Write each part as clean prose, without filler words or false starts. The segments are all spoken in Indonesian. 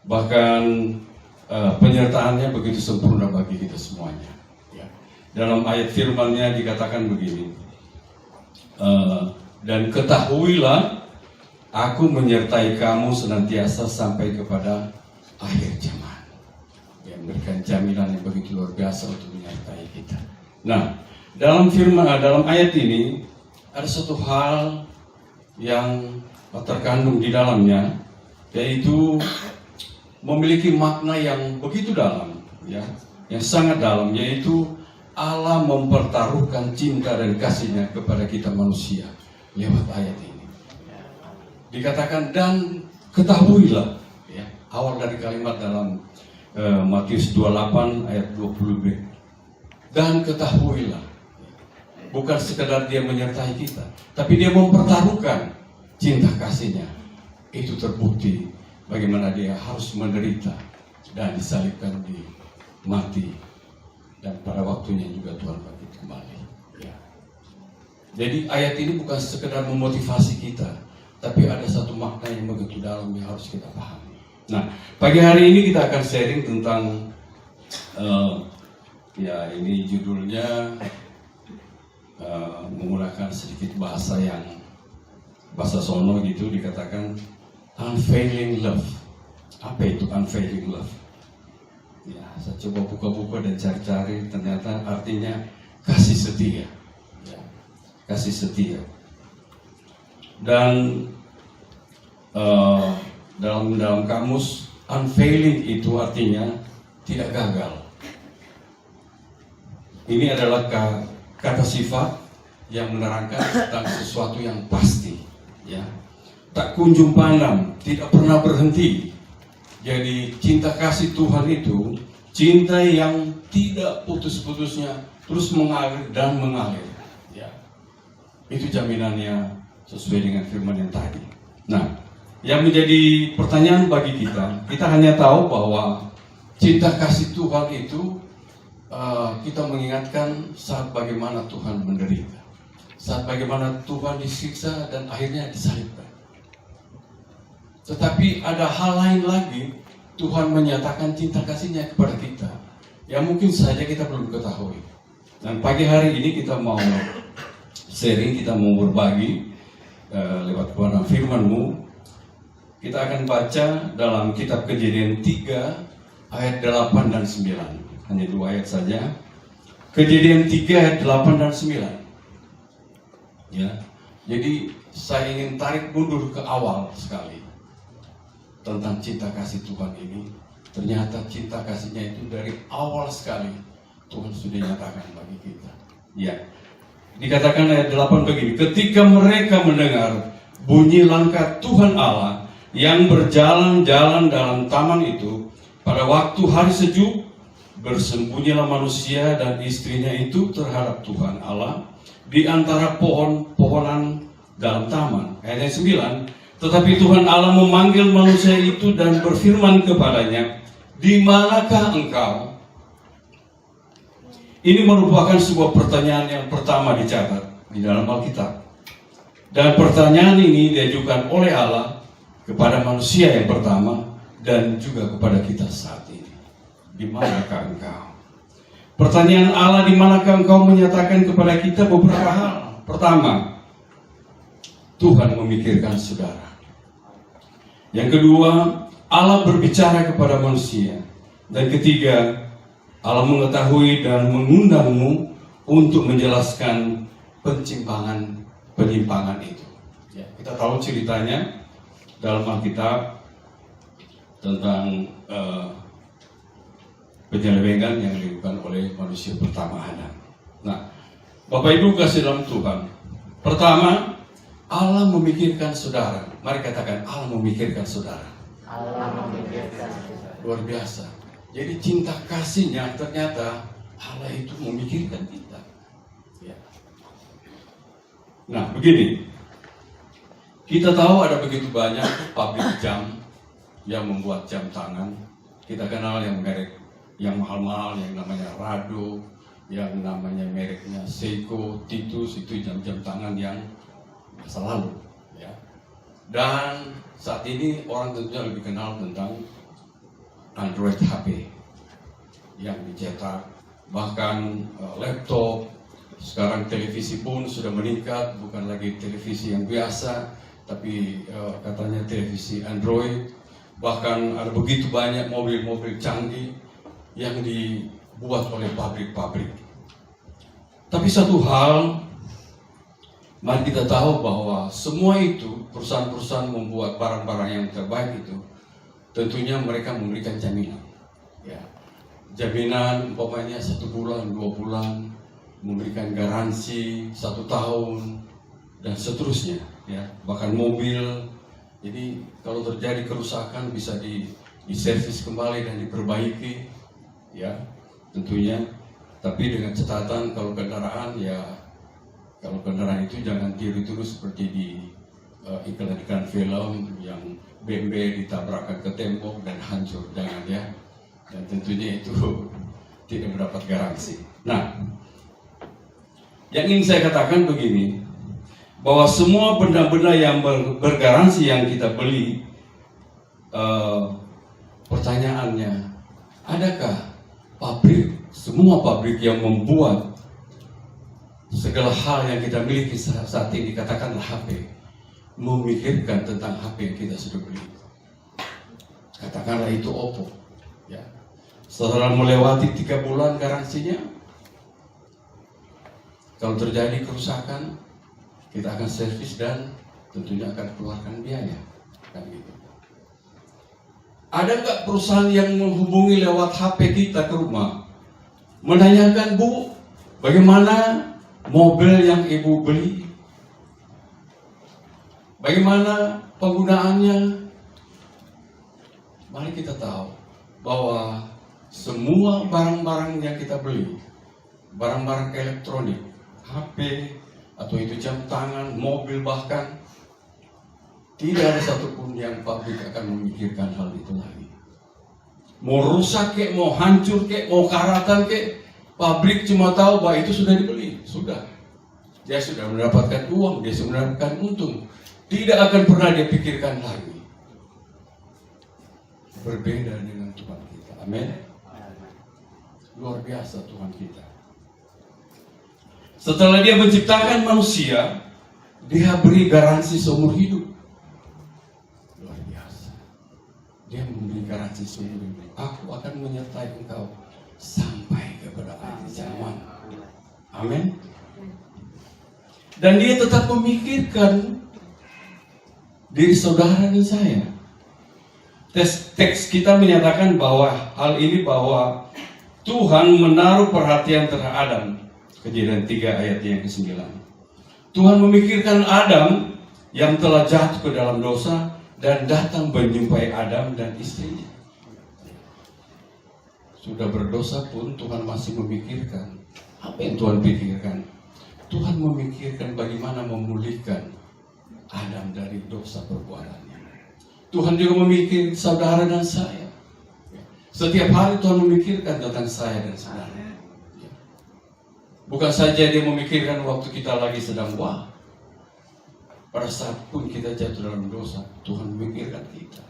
bahkan penyertaannya begitu sempurna bagi kita semuanya. Ya. Dalam ayat firman-Nya dikatakan begini, dan ketahuilah aku menyertai kamu senantiasa sampai kepada akhir zaman. Ya, memberikan jaminan yang begitu luar biasa untuk menyertai kita. Nah, dalam ayat ini ada satu hal yang terkandung di dalamnya, yaitu memiliki makna yang begitu dalam, ya, yang sangat dalam, yaitu Allah mempertaruhkan cinta dan kasih-Nya kepada kita manusia lewat ayat ini. Dikatakan dan ketahuilah, ya, awal dari kalimat dalam Matius 28 ayat 20b. Dan ketahuilah, bukan sekedar Dia menyertai kita, tapi Dia mempertaruhkan cinta kasih-Nya. Itu terbukti bagaimana Dia harus menderita dan disalibkan, mati, dan pada waktunya juga Tuhan bangkit kembali. Ya. Jadi ayat ini bukan sekedar memotivasi kita, tapi ada satu makna yang begitu dalam yang harus kita pahami. Nah, pagi hari ini kita akan sharing tentang ya, ini judulnya menggunakan sedikit bahasa sono gitu, dikatakan unfailing love. Apa itu unfailing love? Ya, saya coba buka-buka dan cari-cari, ternyata artinya kasih setia. Ya, kasih setia. Dan dalam kamus unfailing itu artinya tidak gagal. Ini adalah kata sifat yang menerangkan tentang sesuatu yang pasti, ya, tak kunjung padam, tidak pernah berhenti. Jadi cinta kasih Tuhan itu cinta yang tidak putus-putusnya, terus mengalir dan mengalir. Ya, itu jaminannya sesuai dengan firman yang tadi. Nah, yang menjadi pertanyaan bagi kita hanya tahu bahwa cinta kasih Tuhan itu kita mengingatkan saat bagaimana Tuhan menderita, saat bagaimana Tuhan disiksa dan akhirnya disalibkan. Tetapi ada hal lain lagi, Tuhan menyatakan cinta kasih-Nya kepada kita yang mungkin saja kita belum ketahui. Dan pagi hari ini kita mau sharing, kita mau berbagi lewat kebenaran firman-Mu. Kita akan baca dalam kitab Kejadian 3 ayat 8 dan 9. Hanya 2 ayat saja. Kejadian 3 ayat 8 dan 9. Ya. Jadi saya ingin tarik mundur ke awal sekali tentang cinta kasih Tuhan ini. Ternyata cinta kasih-Nya itu dari awal sekali Tuhan sudah nyatakan bagi kita. Ya. Dikatakan ayat 8 begini, ketika mereka mendengar bunyi langkah Tuhan Allah yang berjalan-jalan dalam taman itu, pada waktu hari sejuk, bersembunyilah manusia dan istrinya itu terhadap Tuhan Allah di antara pohon-pohonan dalam taman. Ayat 9, tetapi Tuhan Allah memanggil manusia itu dan berfirman kepadanya, di manakah engkau? Ini merupakan sebuah pertanyaan yang pertama dicatat di dalam Alkitab. Dan pertanyaan ini diajukan oleh Allah kepada manusia yang pertama dan juga kepada kita saat ini. Di manakah engkau? Pertanyaan Allah di manakah engkau menyatakan kepada kita beberapa hal. Pertama, Tuhan memikirkan saudara. Yang kedua, Allah berbicara kepada manusia. Dan ketiga, Allah mengetahui dan mengundangmu untuk menjelaskan penyimpangan itu. Ya, kita tahu ceritanya dalam Alkitab tentang penyelewengan yang dilakukan oleh manusia pertama Adam. Nah, Bapak Ibu kasih dalam Tuhan, pertama, Allah memikirkan saudara. Mari katakan, Allah memikirkan saudara. Allah memikirkan saudara. Luar biasa. Jadi cinta kasih-Nya ternyata Allah itu memikirkan kita. Ya. Nah, begini. Kita tahu ada begitu banyak pabrik jam yang membuat jam tangan. Kita kenal yang merek yang mahal-mahal, yang namanya Rado, yang namanya mereknya Seiko, Titus, itu jam-jam tangan yang masa lalu. Ya. Dan saat ini orang tentunya lebih kenal tentang Android HP yang dicetak, bahkan laptop. Sekarang televisi pun sudah meningkat, bukan lagi televisi yang biasa, tapi katanya televisi Android. Bahkan ada begitu banyak mobil-mobil canggih yang dibuat oleh pabrik-pabrik. Tapi satu hal, mari kita tahu bahwa semua itu, perusahaan-perusahaan membuat barang-barang yang terbaik itu, tentunya mereka memberikan jaminan. Ya. Jaminan umpamanya 1 bulan, 2 bulan, memberikan garansi 1 tahun, dan seterusnya. Ya. Bahkan mobil, jadi kalau terjadi kerusakan bisa diservis kembali dan diperbaiki, ya tentunya. Tapi dengan catatan kalau kendaraan itu jangan tiru-tiru seperti di iklan-iklan film yang BMW ditabrakkan ke tembok dan hancur, jangan ya. Dan tentunya itu tidak mendapat garansi. Nah, yang ingin saya katakan begini, bahwa semua benda-benda yang bergaransi yang kita beli, pertanyaannya, adakah semua pabrik yang membuat segala hal yang kita miliki saat ini, katakanlah HP, memikirkan tentang HP yang kita sudah beli? Katakanlah itu Oppo, ya. Setelah melewati 3 bulan garansinya, kalau terjadi kerusakan, kita akan servis dan tentunya akan keluarkan biaya, kan gitu. Ada nggak perusahaan yang menghubungi lewat HP kita ke rumah, menanyakan, Bu, bagaimana mobil yang Ibu beli? Bagaimana penggunaannya? Mari kita tahu bahwa semua barang-barang yang kita beli, barang-barang elektronik, HP, atau itu jam tangan, mobil bahkan, tidak ada satupun yang pabrik akan memikirkan hal itu lagi. Mau rusak kek, mau hancur kek, mau karatan kek, pabrik cuma tahu bahwa itu sudah dibeli, sudah. Dia sudah mendapatkan uang, dia sudah mendapatkan untung. Tidak akan pernah dia pikirkan lagi. Berbeda dengan Tuhan kita. Amin. Luar biasa Tuhan kita. Setelah dia menciptakan manusia, dia beri garansi seumur hidup. Luar biasa. Dia memberi garansi seumur hidup. Aku akan menyertai engkau sampai kepada akhir zaman. Amin. Dan dia tetap memikirkan diri saudara dan saya. Teks kita menyatakan bahwa hal ini, bahwa Tuhan menaruh perhatian terhadap Adam. Kejadian 3 ayat yang ke-9. Tuhan memikirkan Adam yang telah jatuh ke dalam dosa dan datang menjumpai Adam dan istrinya. Sudah berdosa pun Tuhan masih memikirkan. Apa yang Tuhan pikirkan? Tuhan memikirkan bagaimana memulihkan Adam dari dosa perbuatannya. Tuhan juga memikirkan saudara dan saya. Setiap hari Tuhan memikirkan tentang saya dan saudara. Bukan saja dia memikirkan waktu kita lagi sedang pada saat pun kita jatuh dalam dosa, Tuhan memikirkan kita.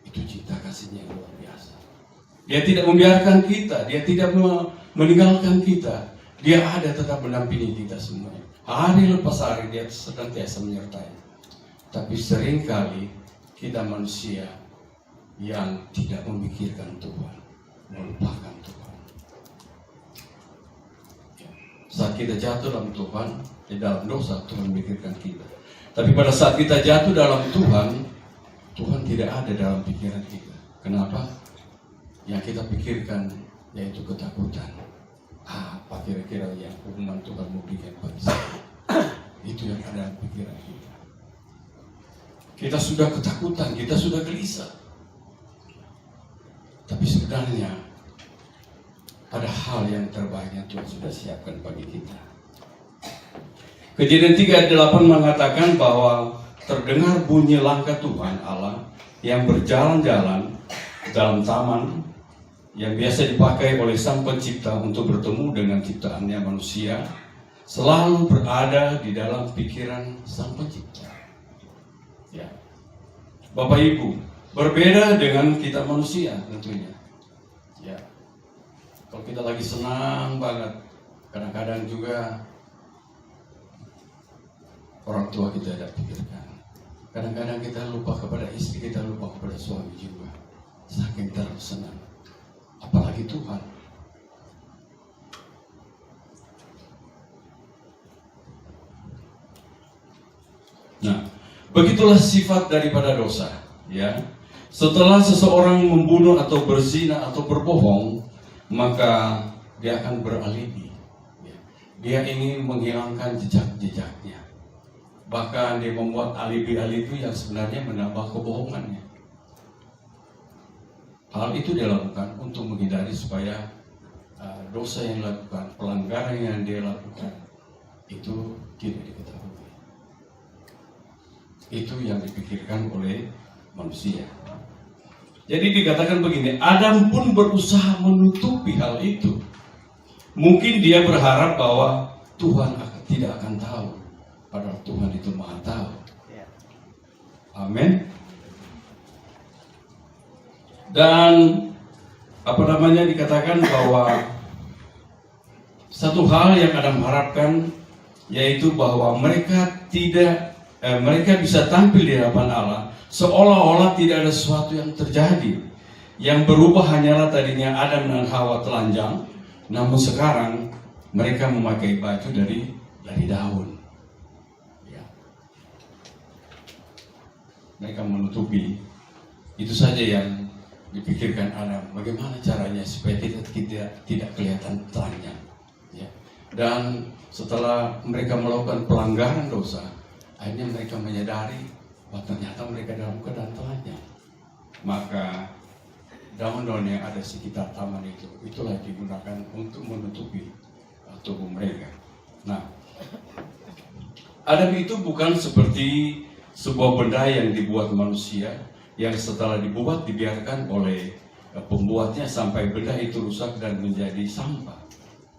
Itu cinta kasihnya yang luar biasa. Dia tidak membiarkan kita, dia tidak meninggalkan kita. Dia ada tetap mendampingi kita semuanya. Hari lepas hari dia senantiasa menyertai. Tapi seringkali kita manusia yang tidak memikirkan Tuhan, melupakan Tuhan. Saat kita jatuh dalam Tuhan, di dalam dosa, Tuhan memikirkan kita. Tapi pada saat kita jatuh dalam Tuhan, Tuhan tidak ada dalam pikiran kita. Kenapa? Yang kita pikirkan yaitu ketakutan. Apa kira-kira yang hukuman Tuhan memberikan bagi saya? Itu yang ada dalam pikiran kita. Kita sudah ketakutan, kita sudah gelisah. Tapi sebenarnya ada hal yang terbaik yang Tuhan sudah siapkan bagi kita. Kejadian 3 ayat 8 mengatakan bahwa terdengar bunyi langkah Tuhan Allah yang berjalan-jalan dalam taman yang biasa dipakai oleh Sang Pencipta untuk bertemu dengan ciptaannya manusia, selalu berada di dalam pikiran Sang Pencipta. Ya. Bapak Ibu, Berbeda dengan kita manusia tentunya. Ya. Kalau kita lagi senang banget, kadang-kadang juga orang tua kita tidak pikirkan. Kadang-kadang kita lupa kepada istri, kita lupa kepada suami juga. Saking terlalu senang. Apalagi Tuhan. Nah, begitulah sifat daripada dosa, ya. Setelah seseorang membunuh atau berzina atau berbohong, maka dia akan beralibi. Ya. Dia ingin menghilangkan jejak-jejaknya. Bahkan dia membuat alibi-alibi yang sebenarnya menambah kebohongannya. Hal itu dia lakukan untuk menghindari supaya dosa yang dilakukan, pelanggaran yang dia lakukan itu tidak diketahui. Itu yang dipikirkan oleh manusia. Jadi dikatakan begini, Adam pun berusaha menutupi hal itu. Mungkin dia berharap bahwa Tuhan tidak akan tahu, padahal Tuhan itu Maha tahu. Amin. Dan dikatakan bahwa satu hal yang Adam harapkan, yaitu bahwa mereka bisa tampil di hadapan Allah seolah-olah tidak ada sesuatu yang terjadi. Yang berubah hanyalah tadinya Adam dan Hawa telanjang, namun sekarang mereka memakai baju dari daun. Ya. Mereka menutupi. Itu saja yang dipikirkan Adam. Bagaimana caranya supaya kita tidak kelihatan telanjang. Ya. Dan setelah mereka melakukan pelanggaran dosa, akhirnya mereka menyadari bahwa ternyata mereka dalam keadaan telanjang. Maka daun-daun yang ada sekitar taman itulah digunakan untuk menutupi tubuh mereka. Nah, Adam itu bukan seperti sebuah benda yang dibuat manusia, yang setelah dibuat dibiarkan oleh pembuatnya sampai benda itu rusak dan menjadi sampah.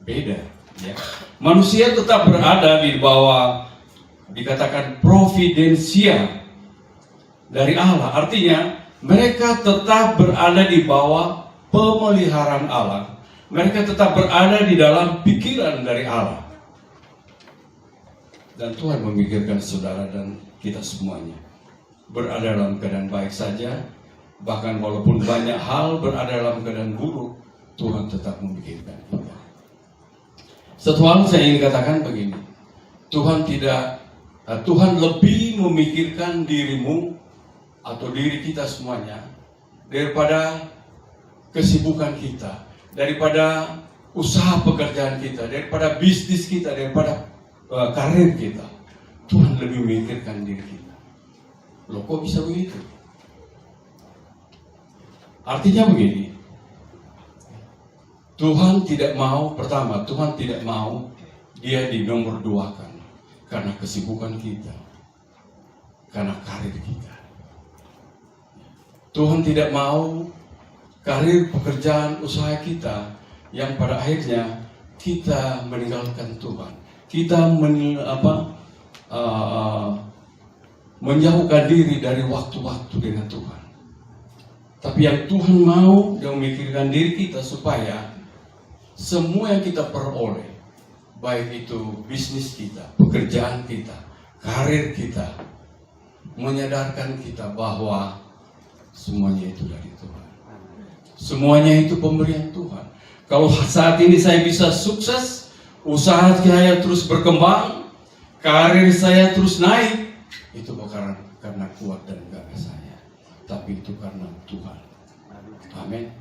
Beda, ya. Manusia tetap berada di bawah, dikatakan providensia dari Allah. Artinya mereka tetap berada di bawah pemeliharaan Allah. Mereka tetap berada di dalam pikiran dari Allah. Dan Tuhan memikirkan saudara dan kita semuanya berada dalam keadaan baik saja. Bahkan walaupun banyak hal berada dalam keadaan buruk, Tuhan tetap memikirkan kita. Satu hal saya ingin katakan begini, Tuhan lebih memikirkan dirimu atau diri kita semuanya daripada kesibukan kita, daripada usaha pekerjaan kita, daripada bisnis kita, daripada karir kita. Tuhan lebih memikirkan diri kita. Loh, kok bisa begitu? Artinya begini, Tuhan tidak mau, pertama, Tuhan tidak mau dia dinomor duakan karena kesibukan kita, karena karir kita. Tuhan tidak mau karir, pekerjaan, usaha kita yang pada akhirnya kita meninggalkan Tuhan. Kita menjauhkan diri dari waktu-waktu dengan Tuhan. Tapi yang Tuhan mau, dia memikirkan diri kita supaya semua yang kita peroleh, baik itu bisnis kita, pekerjaan kita, karir kita, menyadarkan kita bahwa semuanya itu dari Tuhan. Semuanya itu pemberian Tuhan. Kalau saat ini saya bisa sukses, usaha saya terus berkembang, karir saya terus naik, itu bukan karena kuat dan gagah saya, tapi itu karena Tuhan. Amin.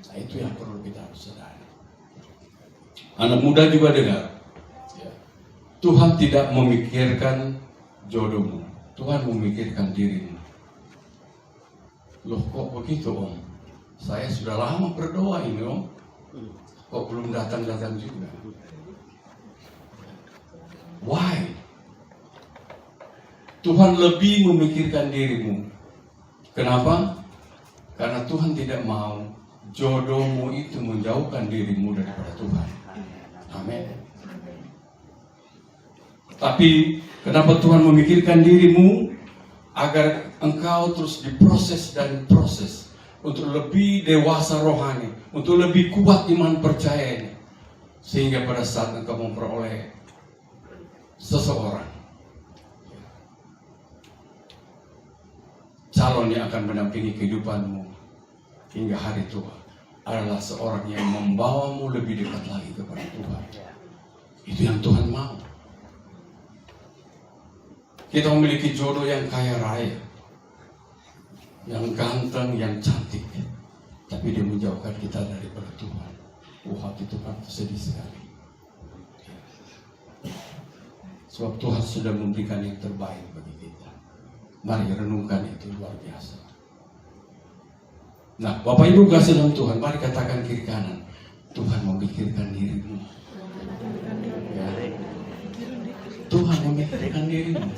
Nah, itu yang perlu kita harus sadari. Anak muda juga dengar, ya. Tuhan tidak memikirkan jodohmu, Tuhan memikirkan dirimu. Loh, kok begitu, Om? Saya sudah lama berdoa ini, Om. Kok belum datang-datang juga? Why? Tuhan lebih memikirkan dirimu. Kenapa? Karena Tuhan tidak mau jodohmu itu menjauhkan dirimu daripada Tuhan. Amin. Tapi kenapa Tuhan memikirkan dirimu? agar engkau terus diproses dan proses untuk lebih dewasa rohani, untuk lebih kuat iman percayanya, sehingga pada saat engkau memperoleh seseorang, calon yang akan mendampingi kehidupanmu hingga hari tua, adalah seorang yang membawamu lebih dekat lagi kepada Tuhan. Itu yang Tuhan mau. Kita memiliki jodoh yang kaya raya, yang ganteng, yang cantik, tapi dia menjauhkan kita daripada Tuhan. Hati Tuhan sedih sekali. Sebab Tuhan sudah memberikan yang terbaik bagi kita. Mari renungkan itu, luar biasa. Nah, Bapak Ibu kasih dalam Tuhan, mari katakan kiri kanan, Tuhan memikirkan dirimu. Ya. Tuhan memikirkan dirimu.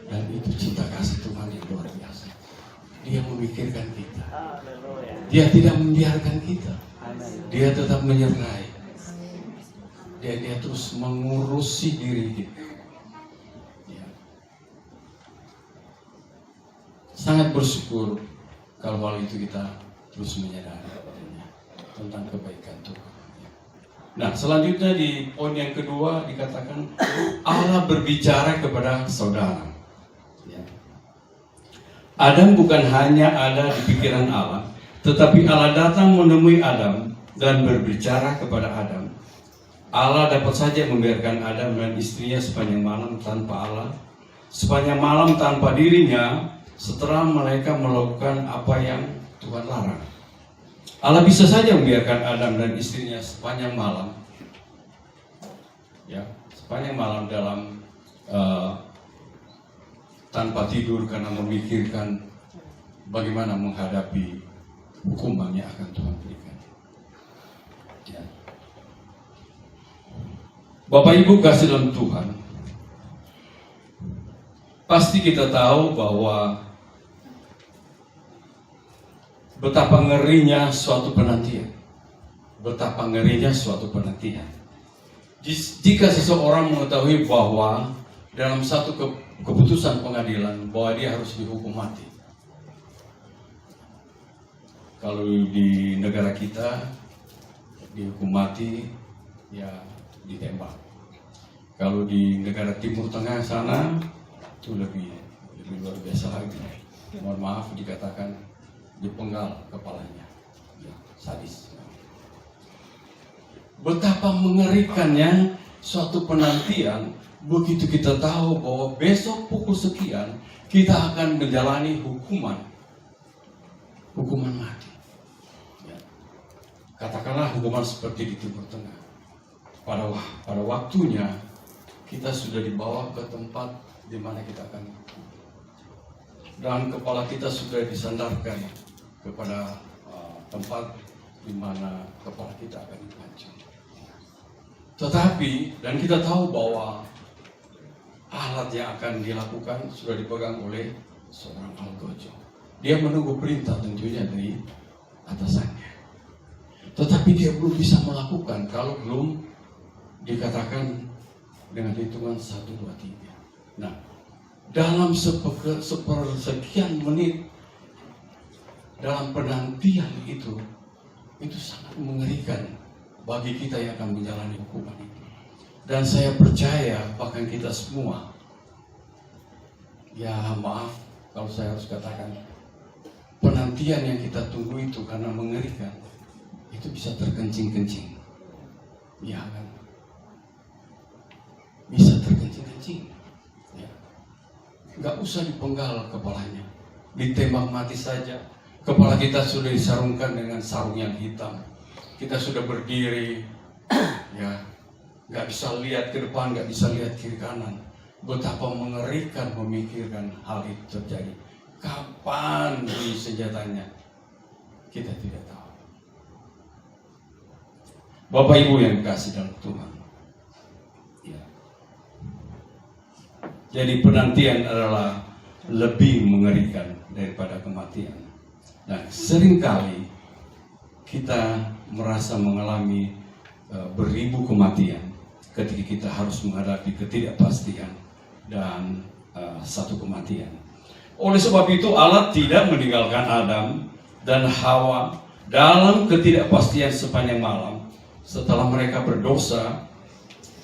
Dan itu cinta kasih Tuhan yang luar biasa. Dia memikirkan kita. Dia tidak membiarkan kita. Dia tetap menyertai. Dia terus mengurusi diri kita. Ya. Sangat bersyukur kalau hal itu kita terus menyadari tentang kebaikan Tuhan. Nah, selanjutnya di poin yang kedua dikatakan Allah berbicara kepada saudara. Ya. Adam bukan hanya ada di pikiran Allah, tetapi Allah datang menemui Adam dan berbicara kepada Adam. Allah dapat saja membiarkan Adam dan istrinya sepanjang malam tanpa Allah, sepanjang malam tanpa dirinya, setelah mereka melakukan apa yang Tuhan larang. Allah bisa saja membiarkan Adam dan istrinya sepanjang malam, ya, sepanjang malam dalam tanpa tidur karena memikirkan bagaimana menghadapi hukuman yang akan Tuhan berikan. Ya. Bapak Ibu kasih dalam Tuhan, pasti kita tahu bahwa betapa ngerinya suatu penantian. Betapa ngerinya suatu penantian. Jika seseorang mengetahui bahwa dalam satu keputusan pengadilan bahwa dia harus dihukum mati. Kalau di negara kita dihukum mati, ya ditembak. Kalau di negara Timur Tengah sana itu lebih luar biasa lagi. Mohon maaf dikatakan dipenggal kepalanya, ya, sadis. Betapa mengerikannya suatu penantian begitu kita tahu bahwa besok pukul sekian kita akan menjalani hukuman mati. Ya. Katakanlah hukuman seperti di Timur Tengah. Pada waktunya kita sudah dibawa ke tempat di mana kita akan hukum. Dan kepala kita sudah disandarkan kepada tempat di mana kepala kita akan dipancung. Tetapi, dan kita tahu bahwa alat yang akan dilakukan sudah dipegang oleh seorang algojo. Dia menunggu perintah tentunya dari atasannya. Tetapi dia belum bisa melakukan kalau belum dikatakan dengan hitungan 1, 2, 3. Nah, dalam sepersekian menit dalam penantian itu sangat mengerikan bagi kita yang akan menjalani hukuman itu. Dan saya percaya bahkan kita semua, ya maaf kalau saya harus katakan, penantian yang kita tunggu itu karena mengerikan, itu bisa terkencing-kencing. Ya kan? Bisa terkencing-kencing. Ya. Nggak usah dipenggal kepalanya, ditembak mati saja. Kepala kita sudah disarungkan dengan sarung yang hitam. Kita sudah berdiri, ya, nggak bisa lihat ke depan, nggak bisa lihat kiri kanan. Betapa mengerikan memikirkan hal itu terjadi. Kapan bunyi senjatanya? Kita tidak tahu. Bapak Ibu yang dikasih dalam Tuhan. Ya. Jadi penantian adalah lebih mengerikan daripada kematian. Nah, seringkali kita merasa mengalami beribu kematian ketika kita harus menghadapi ketidakpastian dan satu kematian. Oleh sebab itu Allah tidak meninggalkan Adam dan Hawa dalam ketidakpastian sepanjang malam setelah mereka berdosa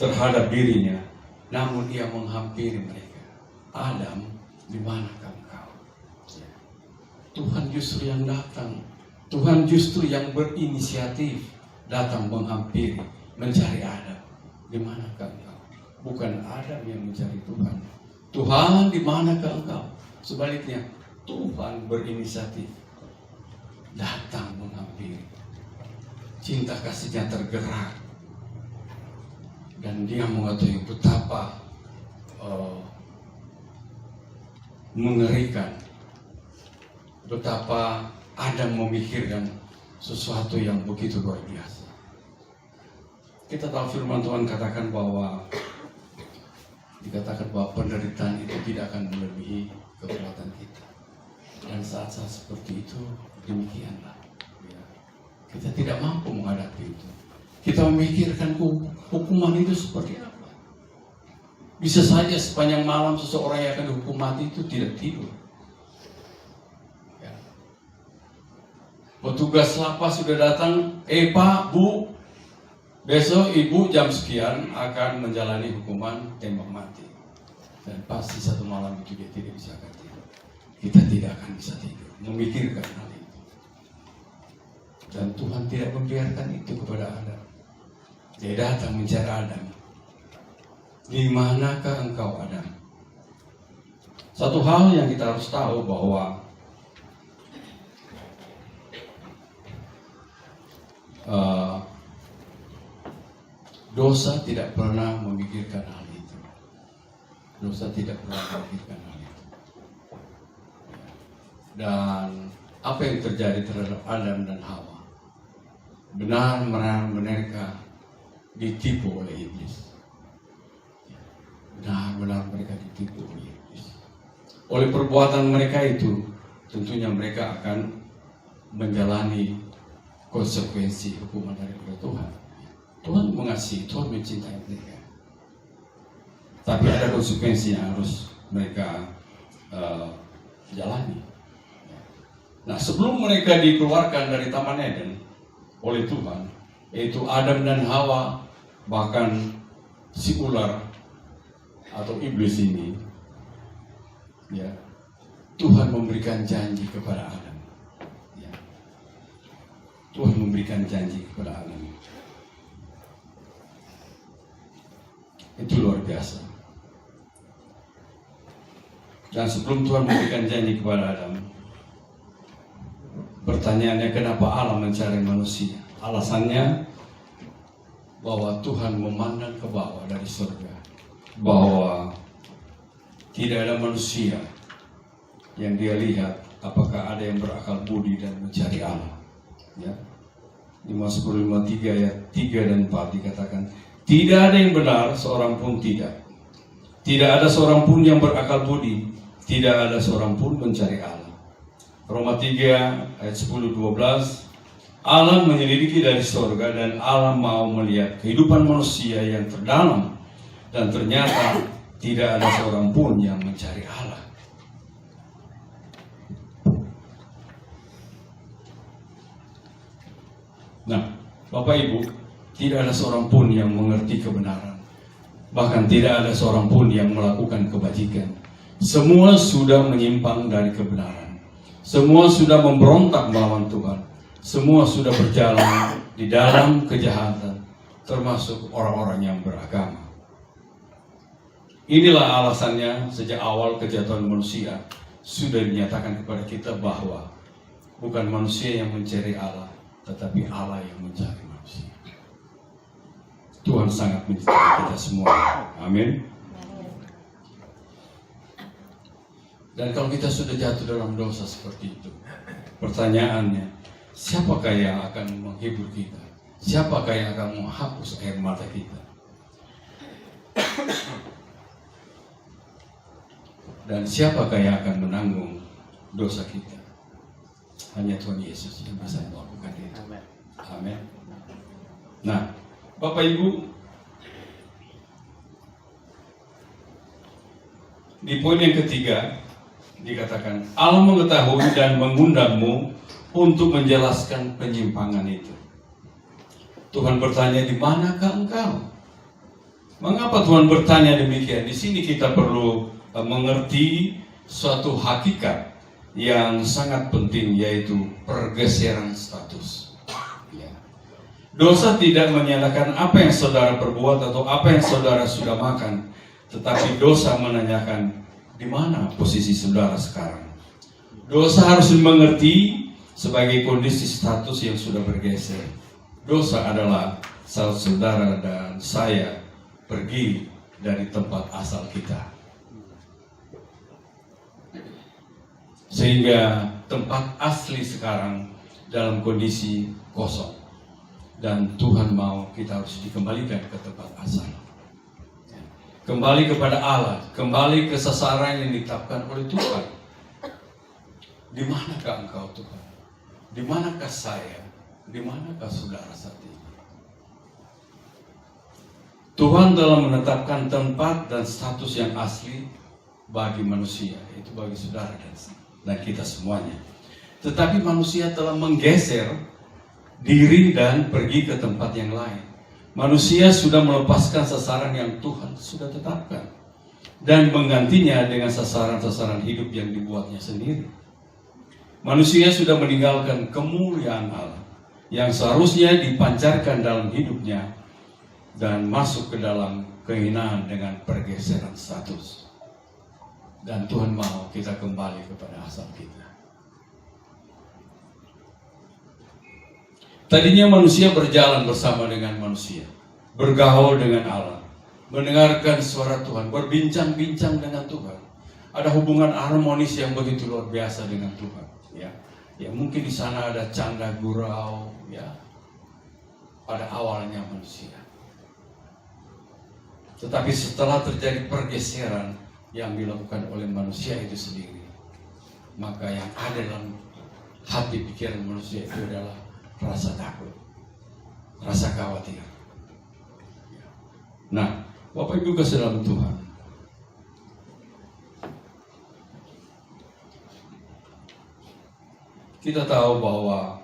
terhadap dirinya, namun Ia menghampiri mereka. Adam, di manakah engkau? Tuhan justru yang datang, Tuhan justru yang berinisiatif datang menghampiri, mencari Adam. Di manakah engkau? Bukan Adam yang mencari Tuhan. Tuhan, di manakah engkau? Sebaliknya, Tuhan berinisiatif datang menghampiri. Cinta kasihnya tergerak dan Dia mengetahui betapa mengerikan, betapa Adam memikirkan sesuatu yang begitu luar biasa. Kita tahu firman Tuhan dikatakan bahwa penderitaan itu tidak akan melebihi kekuatan kita. Dan saat-saat seperti itu demikianlah. Ya. Kita tidak mampu menghadapi itu. Kita memikirkan hukuman itu seperti apa. Bisa saja sepanjang malam seseorang yang akan dihukum mati itu tidak tidur. Ya. Petugas lapas sudah datang, Pak, Bu, besok Ibu jam sekian akan menjalani hukuman tembak mati. Dan pasti satu malam itu dia tidak bisa akan tidur. Kita tidak akan bisa tidur, memikirkan hal itu. Dan Tuhan tidak membiarkan itu kepada Adam. Dia datang mencari Adam. Di manakah engkau, Adam? Satu hal yang kita harus tahu bahwa dosa tidak pernah memikirkan hal itu. Dosa tidak pernah memikirkan hal itu. Dan apa yang terjadi terhadap Adam dan Hawa? Benar-benar mereka ditipu oleh iblis. Benar-benar mereka ditipu oleh iblis. Oleh perbuatan mereka itu, tentunya mereka akan menjalani konsekuensi hukuman dari Tuhan. Tuhan mengasihi, Tuhan mencintai mereka. Tapi ada konsekuensi yang harus mereka jalani. Nah, sebelum mereka dikeluarkan dari Taman Eden oleh Tuhan, yaitu Adam dan Hawa, bahkan si ular atau iblis ini, ya, Tuhan memberikan janji kepada Adam. Ya. Tuhan memberikan janji kepada Adam. Itu luar biasa. Dan sebelum Tuhan memberikan janji kepada Adam, pertanyaannya, kenapa Allah mencari manusia? Alasannya bahwa Tuhan memandang ke bawah dari surga, bahwa tidak ada manusia yang Dia lihat apakah ada yang berakal budi dan mencari Allah. Ya. Di Mazmur 53 ayat 3 dan 4 dikatakan, tidak ada yang benar, seorang pun tidak. Tidak ada seorang pun yang berakal budi, tidak ada seorang pun mencari Allah. Roma 3 ayat 10-12, Allah menyelidiki dari surga dan Allah mau melihat kehidupan manusia yang terdalam, dan ternyata tidak ada seorang pun yang mencari Allah. Nah, Bapak Ibu, tidak ada seorang pun yang mengerti kebenaran. Bahkan tidak ada seorang pun yang melakukan kebajikan. Semua sudah menyimpang dari kebenaran. Semua sudah memberontak melawan Tuhan. Semua sudah berjalan di dalam kejahatan, termasuk orang-orang yang beragama. Inilah alasannya sejak awal kejatuhan manusia sudah dinyatakan kepada kita bahwa bukan manusia yang mencari Allah, tetapi Allah yang mencari manusia. Tuhan sangat mencintai kita semua. Amin. Dan kalau kita sudah jatuh dalam dosa seperti itu, pertanyaannya, siapakah yang akan menghibur kita? Siapakah yang akan menghapus air mata kita? Dan siapakah yang akan menanggung dosa kita? Hanya Tuhan Yesus yang bisa melakukan itu. Amin. Nah, Bapak Ibu, di poin yang ketiga, dikatakan Allah mengetahui dan mengundangmu untuk menjelaskan penyimpangan itu. Tuhan bertanya, di manakah engkau? Mengapa Tuhan bertanya demikian? Di sini kita perlu mengerti suatu hakikat yang sangat penting, yaitu pergeseran status. Ya. Dosa tidak menyatakan apa yang saudara perbuat atau apa yang saudara sudah makan, tetapi dosa menanyakan di mana posisi saudara sekarang. Dosa harus dimengerti sebagai kondisi status yang sudah bergeser. Dosa adalah saat saudara dan saya pergi dari tempat asal kita, sehingga tempat asli sekarang dalam kondisi kosong, dan Tuhan mau kita harus dikembalikan ke tempat asal, kembali kepada Allah, kembali ke sasaran yang ditetapkan oleh Tuhan. Di manakah engkau Tuhan? Di manakah saya? Di manakah saudara saat ini? Tuhan telah menetapkan tempat dan status yang asli bagi manusia, itu bagi saudara dan kita semuanya. Tetapi manusia telah menggeser diri dan pergi ke tempat yang lain. Manusia sudah melepaskan sasaran yang Tuhan sudah tetapkan dan menggantinya dengan sasaran-sasaran hidup yang dibuatnya sendiri. Manusia sudah meninggalkan kemuliaan Allah yang seharusnya dipancarkan dalam hidupnya dan masuk ke dalam kehinaan dengan pergeseran status. Dan Tuhan mau kita kembali kepada asal kita. Tadinya manusia berjalan bersama dengan manusia, bergaul dengan Allah, mendengarkan suara Tuhan, berbincang-bincang dengan Tuhan. Ada hubungan harmonis yang begitu luar biasa dengan Tuhan. Ya mungkin di sana ada canda gurau, ya, pada awalnya manusia. Tetapi setelah terjadi pergeseran yang dilakukan oleh manusia itu sendiri, maka yang ada dalam hati pikiran manusia itu adalah rasa takut, rasa khawatir. Nah, Bapak Ibu kasih dalam Tuhan, kita tahu bahwa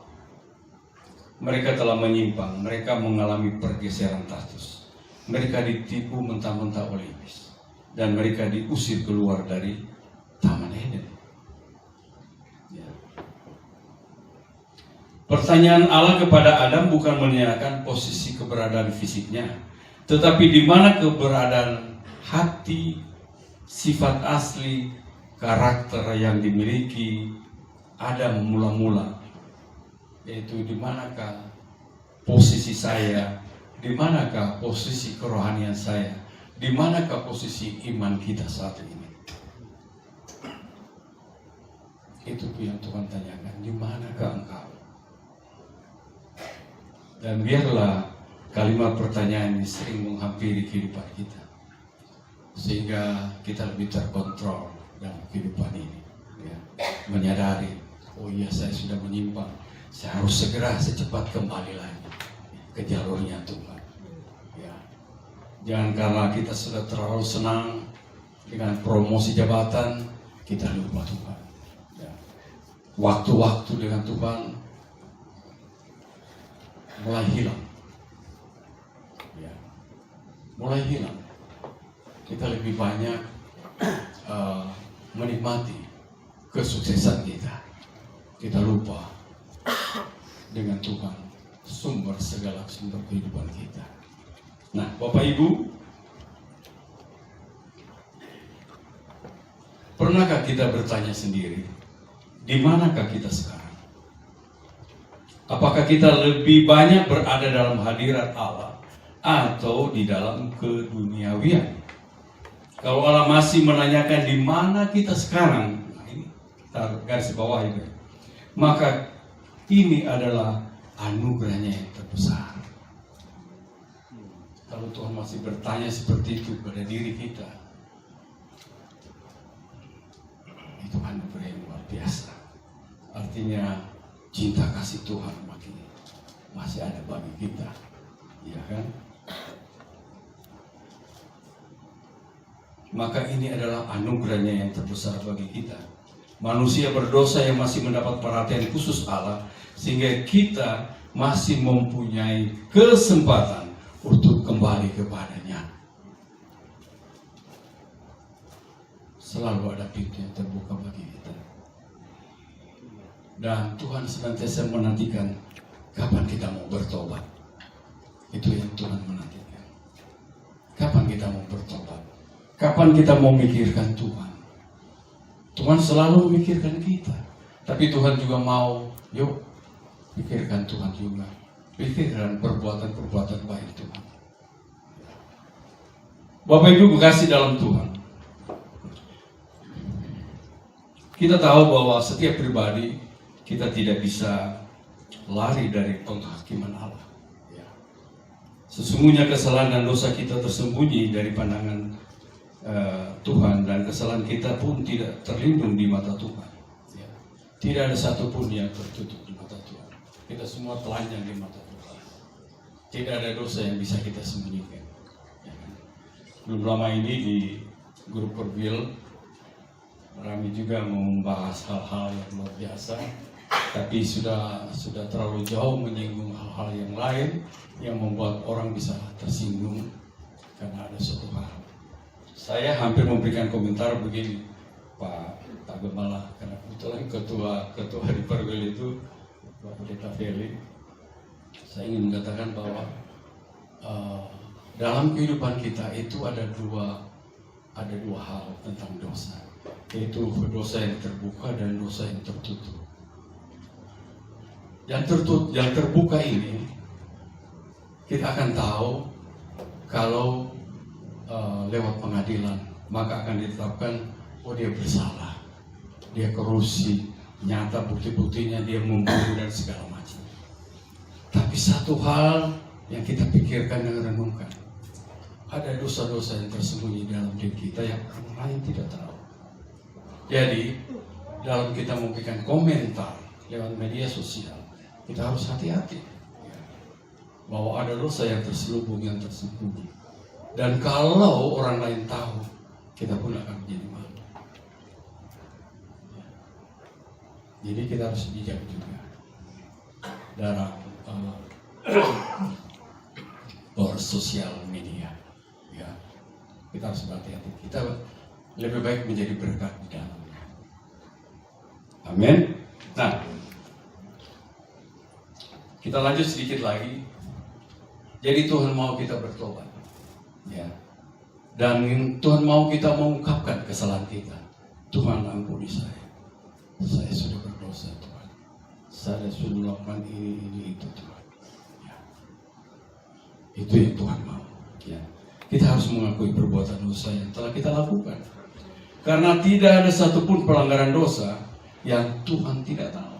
mereka telah menyimpang, mereka mengalami pergeseran status, mereka ditipu mentah-mentah oleh iblis, dan mereka diusir keluar dari Taman Eden. Ya. Pertanyaan Allah kepada Adam bukan menanyakan posisi keberadaan fisiknya, tetapi di mana keberadaan hati, sifat asli, karakter yang dimiliki Adam mula-mula, yaitu di manakah posisi saya, di manakah posisi kerohanian saya, di manakah posisi iman kita saat ini. Itu yang Tuhan tanyakan, di manakah engkau? Dan biarlah kalimat pertanyaan ini sering menghampiri kehidupan kita, sehingga kita lebih terkontrol dalam kehidupan ini, ya. Menyadari, oh iya saya sudah menyimpang, saya harus segera secepat kembali lagi ke jalurnya Tuhan. Ya. Jangan karena kita sudah terlalu senang dengan promosi jabatan, kita lupa Tuhan. Ya. Waktu-waktu dengan Tuhan mulai hilang. Ya. Mulai hilang. Kita lebih banyak menikmati kesuksesan kita. Kita lupa dengan Tuhan, sumber segala sumber kehidupan kita. Nah, Bapak Ibu, pernahkah kita bertanya sendiri, di manakah kita sekarang? Apakah kita lebih banyak berada dalam hadirat Allah atau di dalam keduniawian? Kalau Allah masih menanyakan di mana kita sekarang, nah ini taruh garis bawah itu, maka ini adalah anugerahnya yang terbesar. Kalau Tuhan masih bertanya seperti itu pada diri kita, itu anugerah yang luar biasa. Artinya cinta kasih Tuhan masih ada bagi kita, ya kan? Maka ini adalah anugerahnya yang terbesar bagi kita. Manusia berdosa yang masih mendapat perhatian khusus Allah, sehingga kita masih mempunyai kesempatan untuk kembali kepadanya. Selalu ada pintu yang terbuka bagi kita. Dan Tuhan senantiasa menantikan kapan kita mau bertobat. Itu yang Tuhan menantikan. Kapan kita mau bertobat? Kapan kita mau memikirkan Tuhan? Tuhan selalu memikirkan kita. Tapi Tuhan juga mau, yuk, pikirkan Tuhan juga. Pikirkan perbuatan-perbuatan baik Tuhan. Bapak Ibu kekasih dalam Tuhan. Kita tahu bahwa setiap pribadi kita tidak bisa lari dari penghakiman Allah. Sesungguhnya kesalahan dan dosa kita tersembunyi dari pandangan Tuhan, dan kesalahan kita pun tidak terlindung di mata Tuhan. Tidak ada satupun yang tertutup di mata Tuhan. Kita semua telanjang di mata Tuhan. Tidak ada dosa yang bisa kita sembunyikan. Belum lama ini di grup Perwil, kami juga membahas hal-hal yang luar biasa, tapi sudah terlalu jauh menyinggung hal-hal yang lain yang membuat orang bisa tersinggung karena ada suatu hal. Saya hampir memberikan komentar begini, Pak Gembala, karena kebetulan ketua di Perwil itu Pak Pendeta Feli. Saya ingin mengatakan bahwa dalam kehidupan kita itu ada dua hal tentang dosa, yaitu dosa yang terbuka dan dosa yang tertutup. Yang terbuka ini kita akan tahu kalau lewat pengadilan, maka akan ditetapkan, oh dia bersalah, dia korupsi, nyata bukti-buktinya dia membunuh dan segala macam. Tapi satu hal yang kita pikirkan dan renungkan, ada dosa-dosa yang tersembunyi dalam diri kita yang orang lain tidak tahu. Jadi dalam kita memberikan komentar lewat media sosial, kita harus hati-hati bahwa ada dosa yang terselubung, yang tersembunyi. Dan kalau orang lain tahu, kita pun akan menjadi malu. Jadi kita harus bijak juga dalam bersosial media. Ya, kita harus berhati-hati. Kita lebih baik menjadi berkat di dalamnya. Amin. Nah, kita lanjut sedikit lagi. Jadi Tuhan mau kita bertobat, ya. Dan Tuhan mau kita mengungkapkan kesalahan kita. Tuhan, ampuni saya. Saya sudah berdosa, Tuhan. Saya sudah melakukan ini itu, Tuhan. Ya. Itu yang Tuhan mau. Ya. Kita harus mengakui perbuatan dosa yang telah kita lakukan. Karena tidak ada satupun pelanggaran dosa yang Tuhan tidak tahu.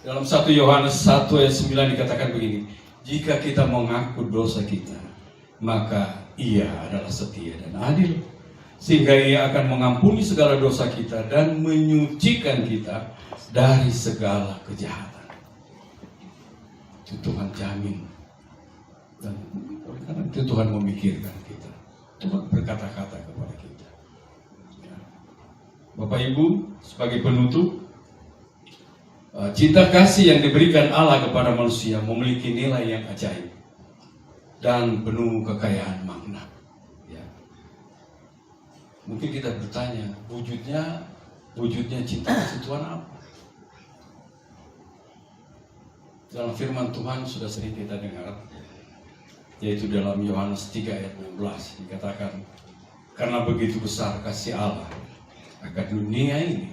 Dalam 1 Yohanes 1 ayat 9 dikatakan begini, jika kita mengaku dosa kita, maka Ia adalah setia dan adil, sehingga Ia akan mengampuni segala dosa kita dan menyucikan kita dari segala kejahatan. Itu Tuhan jamin. Dan karena itu Tuhan memikirkan kita. Tuhan berkata-kata kepada kita. Bapak Ibu, sebagai penutup, cinta kasih yang diberikan Allah kepada manusia memiliki nilai yang ajaib dan penuh kekayaan makna. Ya. Mungkin kita bertanya, wujudnya cinta kasih Tuhan apa? Dalam firman Tuhan sudah sering kita dengar, yaitu dalam Yohanes 3 ayat 16 dikatakan, karena begitu besar kasih Allah akan dunia ini,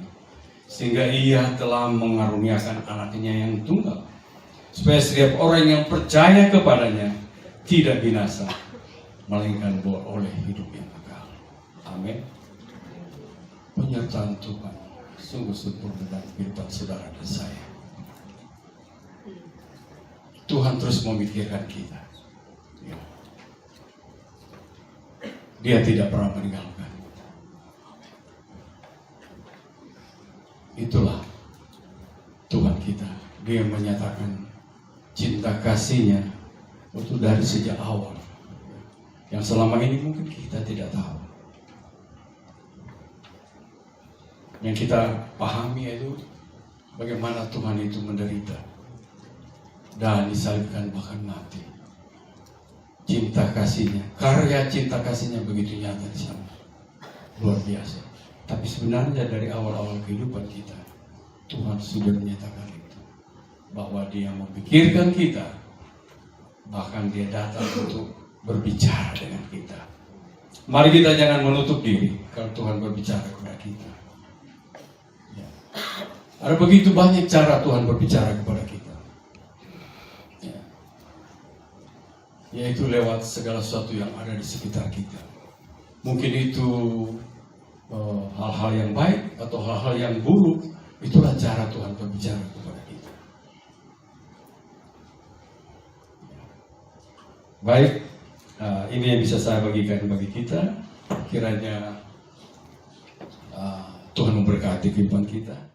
sehingga Ia telah mengaruniakan anaknya yang tunggal, supaya setiap orang yang percaya kepadanya tidak binasa, melainkan beroleh hidup yang kekal. Amin. Penyertaan Tuhan sungguh sempurna dalam kehidupan saudara dan saya. Tuhan terus memikirkan kita. Dia tidak pernah meninggalkan. Itulah Tuhan kita. Dia menyatakan cinta kasih-Nya itu dari sejak awal, yang selama ini mungkin kita tidak tahu. Yang kita pahami itu bagaimana Tuhan itu menderita dan disalibkan bahkan mati. Cinta kasihnya, karya cinta kasihnya begitu nyata di sana, luar biasa. Tapi sebenarnya dari awal-awal kehidupan kita, Tuhan sudah menyatakan itu, bahwa Dia memikirkan kita, bahkan Dia datang untuk berbicara dengan kita. Mari kita jangan menutup diri kalau Tuhan berbicara kepada kita. Ya. Ada begitu banyak cara Tuhan berbicara kepada kita, ya. Yaitu lewat segala sesuatu yang ada di sekitar kita. Mungkin itu hal-hal yang baik atau hal-hal yang buruk. Itulah cara Tuhan berbicara kepada kita. Baik, ini yang bisa saya bagikan bagi kita. Kiranya Tuhan memberkati kehidupan kita.